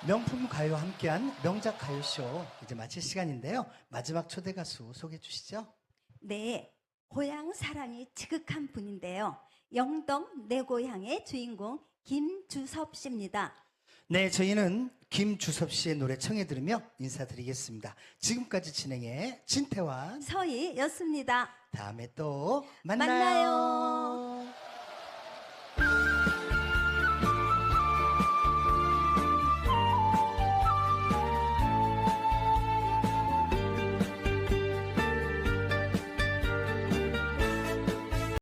명품 가요와 함께한 명작 가요쇼 이제 마칠 시간인데요. 마지막 초대 가수 소개해 주시죠. 네, 고향 사랑이 지극한 분인데요. 영동 내 고향의 주인공 김주섭 씨입니다. 네, 저희는 김주섭 씨의 노래 청해 들으며 인사드리겠습니다. 지금까지 진행해 진태환. 서희였습니다. 다음에 또 만나요. 만나요.